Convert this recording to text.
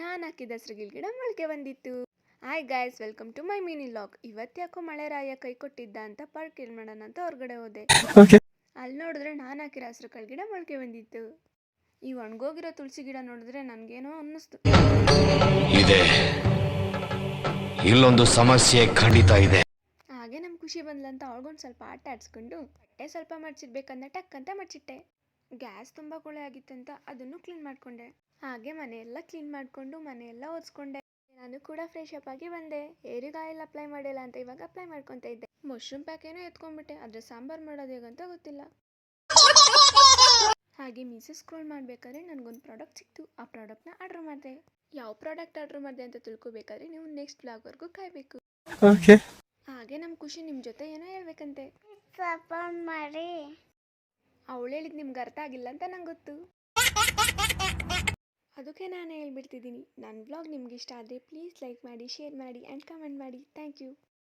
ನಾನು ಹಾಕಿದ ಹೆಸರುಗಿಲ್ ಗಿಡ ಮೊಳಕೆ ಬಂದಿತ್ತು. Hi guys, welcome to my mini log. ಇವತ್ತ್ಯಾಕೋ ಮಳೆ ರಾಯ ಕೈ ಕೊಟ್ಟಿದ್ದ ಅಂತ ಪಾರ್ಕ್ ಏನ್ ಮಾಡೋಣ ಅಂತ ಹೊರಗಡೆ ಹೋದೆ. ಅಲ್ಲಿ ನೋಡಿದ್ರೆ ನಾನು ಹಾಕಿರೋ ಹೆಸರು ಕಾಳು ಗಿಡ ಮೊಳಕೆ ಬಂದಿತ್ತು. ಈ ಒಣಗೋಗಿರೋ ತುಳಸಿ ಗಿಡ ನೋಡಿದ್ರೆ ನನಗೇನೋ ಅನ್ನಿಸ್ತು. ಇಲ್ಲೊಂದು ಸಮಸ್ಯೆ ಖಂಡಿತ ಇದೆ. ಹಾಗೆ ನಮ್ಮ ಖುಷಿ ಬಂದ್ಲಂತ ಅವಳಿಗೊಂದು ಸ್ವಲ್ಪ ಆಟ ಆಡಿಸ್ಕೊಂಡು ಬಟ್ಟೆ ಸ್ವಲ್ಪ ಮಡ್ಚಿಡ್ಬೇಕಂದ ಟಕ್ ಅಂತ ಮಡ್ಚಿಟ್ಟೆ. ಗ್ಯಾಸ್ ತುಂಬ ಕೊಳೆ ಆಗಿತ್ತಂತ ಅದನ್ನು ಕ್ಲೀನ್ ಮಾಡಿಕೊಂಡೆ. ಹಾಗೆ ಮನೆಯೆಲ್ಲ ಕ್ಲೀನ್ ಮಾಡಿಕೊಂಡು ಮನೆಯೆಲ್ಲ ಒರೆಸ್ಕೊಂಡೆ. ನಾನು ಕೂಡ ಫ್ರೆಶ್ ಅಪ್ ಆಗಿ ಬಂದೆ. ಹೇರಿಗೆ ಆಯಿಲ್ ಅಪ್ಲೈ ಮಾಡಿಲ್ಲ ಅಂತ ಇವಾಗ ಅಪ್ಲೈ ಮಾಡ್ಕೊತಾ ಇದ್ದೆ. ಮಶ್ರೂಮ್ ಪ್ಯಾಕ್ ಏನೋ ಎತ್ಕೊಂಡ್ಬಿಟ್ಟೆ, ಆದರೆ ಸಾಂಬಾರು ಮಾಡೋದು ಹೇಗಂತ ಗೊತ್ತಿಲ್ಲ. ಹಾಗೆ ಮೀಸೋ ಸ್ಕ್ರೋಲ್ ಮಾಡಬೇಕಾದ್ರೆ ನನಗೊಂದು ಪ್ರಾಡಕ್ಟ್ ಸಿಕ್ತು. ಆ ಪ್ರಾಡಕ್ಟ್ನ ಆರ್ಡರ್ ಮಾಡಿದೆ. ಯಾವ ಪ್ರಾಡಕ್ಟ್ ಆರ್ಡರ್ ಮಾಡಿದೆ ಅಂತ ತಿಳ್ಕೊಬೇಕಾದ್ರೆ ನೀವು ನೆಕ್ಸ್ಟ್ ಬ್ಲಾಗ್ವರೆಗೂ ಕಾಯಬೇಕು. ಹಾಗೆ ನಮ್ಮ ಖುಷಿ ನಿಮ್ಮ ಜೊತೆ ಏನೋ ಹೇಳ್ಬೇಕಂತೆ. ಸಪೋರ್ಟ್ ಮಾಡಿ. ಅವಳು ಹೇಳಿದ್ ನಿಮ್ಗೆ ಅರ್ಥ ಆಗಿಲ್ಲ ಅಂತ ನಂಗೆ ಗೊತ್ತು. ಅದಕ್ಕೆ ನಾನು ಹೇಳ್ಬಿಡ್ತಿದ್ದೀನಿ. ನನ್ನ ಬ್ಲಾಗ್ ನಿಮ್ಗೆ ಇಷ್ಟ ಆದರೆ ಪ್ಲೀಸ್ ಲೈಕ್ ಮಾಡಿ, ಶೇರ್ ಮಾಡಿ ಆ್ಯಂಡ್ ಕಮೆಂಟ್ ಮಾಡಿ. Thank you.